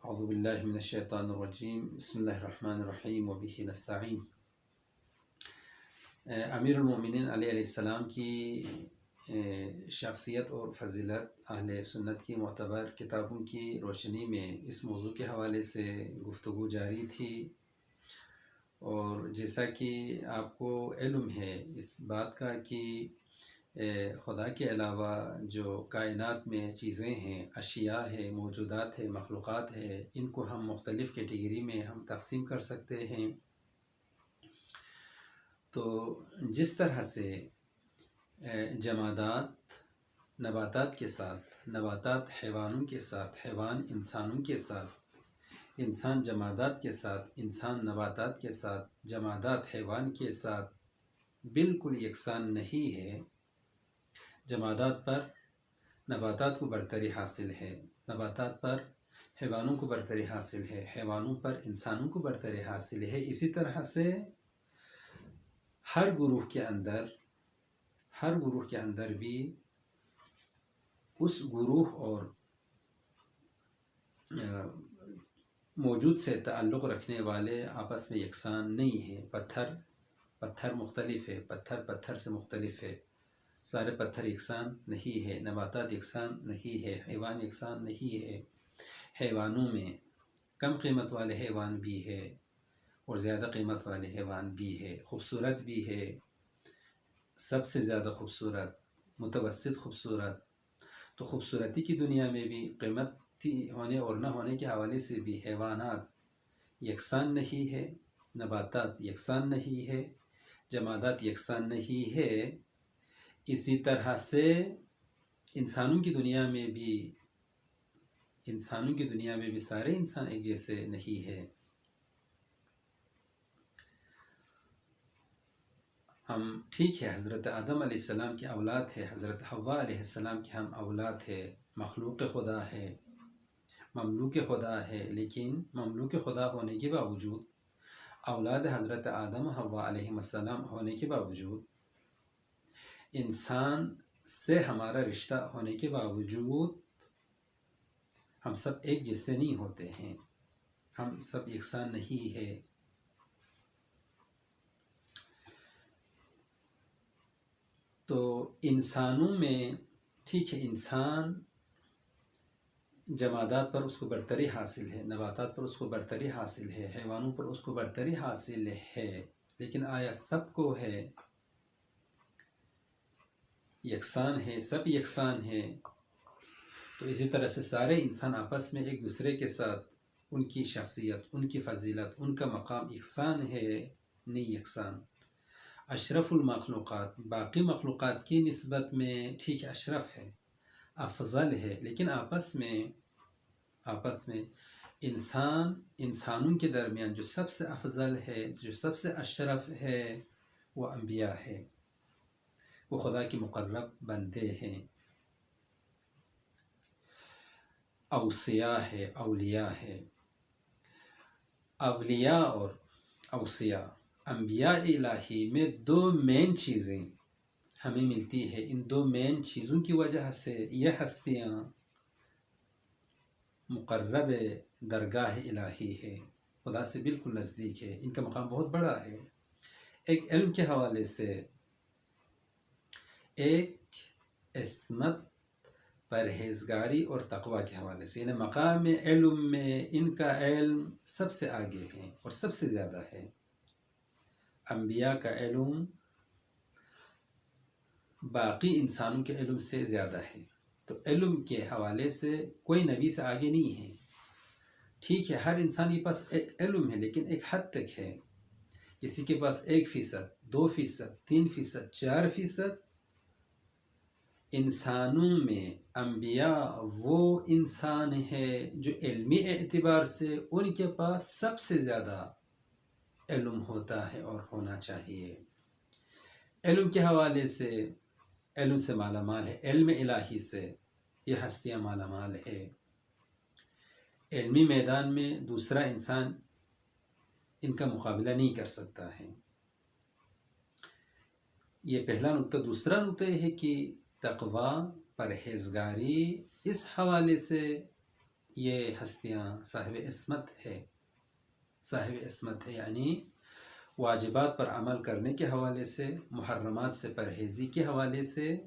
اعوذ باللہ من الشیطان الرجیم بسم اللہ الرحمن الرحیم وبہ نستعین۔ امیر المومنین علیہ السلام کی شخصیت اور فضیلت اہل سنت کی معتبر کتابوں کی روشنی میں اس موضوع کے حوالے سے گفتگو جاری تھی، اور جیسا کہ آپ کو علم ہے اس بات کا کہ خدا کے علاوہ جو کائنات میں چیزیں ہیں، اشیاء ہے، موجودات ہے، مخلوقات ہے، ان کو ہم مختلف کیٹیگری میں ہم تقسیم کر سکتے ہیں۔ تو جس طرح سے جمادات نباتات کے ساتھ، نباتات حیوانوں کے ساتھ، حیوان انسانوں کے ساتھ، انسان جمادات کے ساتھ، انسان نباتات کے ساتھ، جمادات حیوان کے ساتھ بالکل یکساں نہیں ہے، جمادات پر نباتات کو برتری حاصل ہے، نباتات پر حیوانوں کو برتری حاصل ہے، حیوانوں پر انسانوں کو برتری حاصل ہے۔ اسی طرح سے ہر گروہ کے اندر بھی اس گروہ اور موجود سے تعلق رکھنے والے آپس میں یکساں نہیں ہیں۔ پتھر مختلف ہے، پتھر سے مختلف ہے، سارے پتھر یکساں نہیں ہے، نباتات یکساں نہیں ہے، حیوان یکساں نہیں ہے۔ حیوانوں میں کم قیمت والے حیوان بھی ہے اور زیادہ قیمت والے حیوان بھی ہے، خوبصورت بھی ہے، سب سے زیادہ خوبصورت، متوسط خوبصورت۔ تو خوبصورتی کی دنیا میں بھی، قیمتی ہونے اور نہ ہونے کے حوالے سے بھی حیوانات یکساں نہیں ہے، نباتات یکساں نہیں ہے، جمادات یکساں نہیں ہے۔ اسی طرح سے انسانوں کی دنیا میں بھی سارے انسان ایک جیسے نہیں ہے۔ ہم ٹھیک ہے حضرت آدم علیہ السلام کی اولاد ہے، حضرت حوا علیہ السلام کی ہم اولاد ہے، مخلوق خدا ہے، مملوک خدا ہے، لیکن مملوک خدا ہونے کے باوجود، اولاد حضرت آدم و حوا علیہ السلام ہونے کے باوجود، انسان سے ہمارا رشتہ ہونے کے باوجود ہم سب ایک جیسے نہیں ہوتے ہیں، ہم سب یکساں نہیں ہے۔ تو انسانوں میں ٹھیک ہے، انسان جمادات پر اس کو برتری حاصل ہے، نباتات پر اس کو برتری حاصل ہے، حیوانوں پر اس کو برتری حاصل ہے، لیکن آیا سب کو ہے؟ یکساں ہے، سب یکساں ہے؟ تو اسی طرح سے سارے انسان آپس میں ایک دوسرے کے ساتھ ان کی شخصیت، ان کی فضیلت، ان کا مقام یکساں ہے؟ نہیں یکساں۔ اشرف المخلوقات باقی مخلوقات کی نسبت میں ٹھیک اشرف ہے، افضل ہے، لیکن آپس میں انسانوں کے درمیان جو سب سے افضل ہے، جو سب سے اشرف ہے، وہ انبیاء ہے، وہ خدا کی مقرب بندے ہیں، اوصیاء ہے، اولیاء ہے۔ اولیاء اور اوصیاء، انبیاء الہی میں دو مین چیزیں ہمیں ملتی ہے، ان دو مین چیزوں کی وجہ سے یہ ہستیاں مقرب درگاہ الہی ہے، خدا سے بالکل نزدیک ہے، ان کا مقام بہت بڑا ہے۔ ایک علم کے حوالے سے، ایک عصمت، پرہیزگاری اور تقوی کے حوالے سے، یعنی مقام علم میں ان کا علم سب سے آگے ہے اور سب سے زیادہ ہے۔ انبیاء کا علم باقی انسانوں کے علم سے زیادہ ہے، تو علم کے حوالے سے کوئی نبی سے آگے نہیں ہے۔ ٹھیک ہے، ہر انسان کے پاس ایک علم ہے، لیکن ایک حد تک ہے، کسی کے پاس 1%، 2%، 3%، 4%۔ انسانوں میں انبیاء وہ انسان ہے جو علمی اعتبار سے ان کے پاس سب سے زیادہ علم ہوتا ہے اور ہونا چاہیے۔ علم کے حوالے سے، علم سے مالا مال ہے، علم الہی سے یہ ہستیاں مالا مال ہے۔ علمی میدان میں دوسرا انسان ان کا مقابلہ نہیں کر سکتا ہے۔ یہ پہلا نقطہ۔ دوسرا نقطہ یہ ہے کہ تقوی، پرہیزگاری اس حوالے سے یہ ہستیاں صاحب عصمت ہے، صاحب عصمت ہے، یعنی واجبات پر عمل کرنے کے حوالے سے، محرمات سے پرہیزی کے حوالے سے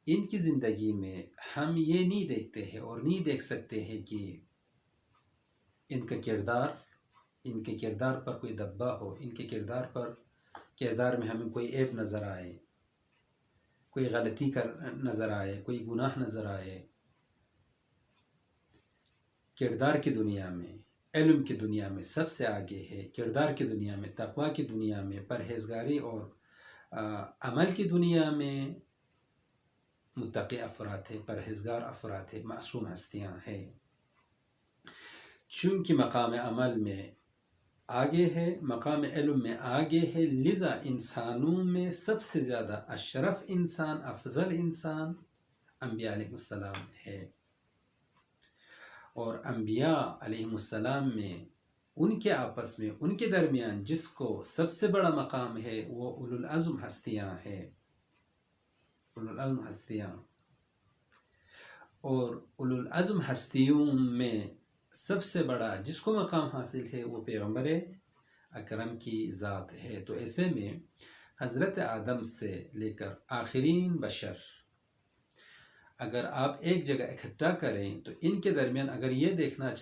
ان کی زندگی میں ہم یہ نہیں دیکھتے ہیں اور نہیں دیکھ سکتے ہیں کہ ان کا ان کے کردار پر کوئی دبا ہو، ان کے کردار میں ہمیں کوئی عیب نظر آئے، کوئی غلطی نظر آئے، کوئی گناہ نظر آئے۔ کردار کی دنیا میں، علم کی دنیا میں سب سے آگے ہے، کردار کی دنیا میں، تقوی کی دنیا میں، پرہیزگاری اور عمل کی دنیا میں متقی افراد ہے، پرہیزگار افراد ہے، معصوم ہستیاں ہیں۔ چونکہ مقام عمل میں آگے ہے، مقام علم میں آگے ہے، لذا انسانوں میں سب سے زیادہ اشرف انسان، افضل انسان انبیاء علیہ السلام ہے۔ اور انبیاء علیہ السلام میں ان کے آپس میں، ان کے درمیان جس کو سب سے بڑا مقام ہے وہ اولو العزم ہستیاں ہیں، اولو العزم ہستیاں۔ اور اولو العزم ہستیوں میں سب سے بڑا جس کو مقام حاصل ہے وہ پیغمبر اکرم کی ذات ہے۔ تو ایسے میں حضرت آدم سے لے کر آخرین بشر اگر آپ ایک جگہ اکٹھا کریں تو ان کے درمیان اگر یہ دیکھنا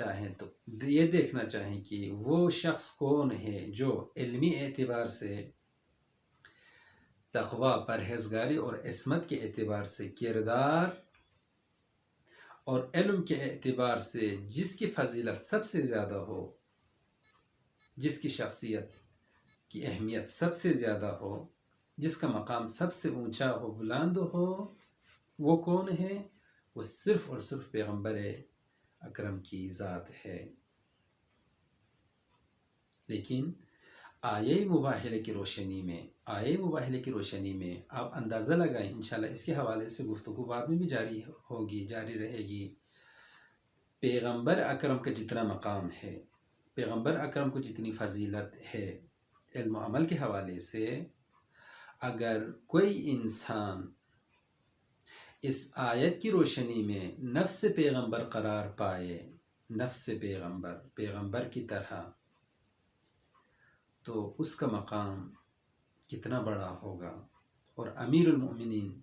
چاہیں کہ وہ شخص کون ہے جو علمی اعتبار سے، تقوی، پرہیزگاری اور عصمت کے اعتبار سے، کردار اور علم کے اعتبار سے جس کی فضیلت سب سے زیادہ ہو، جس کی شخصیت کی اہمیت سب سے زیادہ ہو، جس کا مقام سب سے اونچا ہو، بلند ہو، وہ کون ہے؟ وہ صرف اور صرف پیغمبر اکرم کی ذات ہے۔ لیکن آیے مباہلے کی روشنی میں آپ اندازہ لگائیں، انشاءاللہ اس کے حوالے سے گفتگو بعد میں بھی جاری رہے گی۔ پیغمبر اکرم کا جتنا مقام ہے، پیغمبر اکرم کو جتنی فضیلت ہے علم و عمل کے حوالے سے، اگر کوئی انسان اس آیت کی روشنی میں نفس پیغمبر قرار پائے، نفس پیغمبر کی طرح، تو اس کا مقام کتنا بڑا ہوگا۔ اور امیر المؤمنین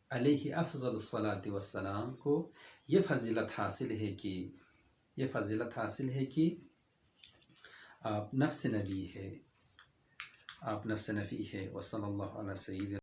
علیہ افضل الصلاۃ والسلام کو یہ فضیلت حاصل ہے کہ آپ نفس نبی ہے، وصلی اللہ علیہ سیدنا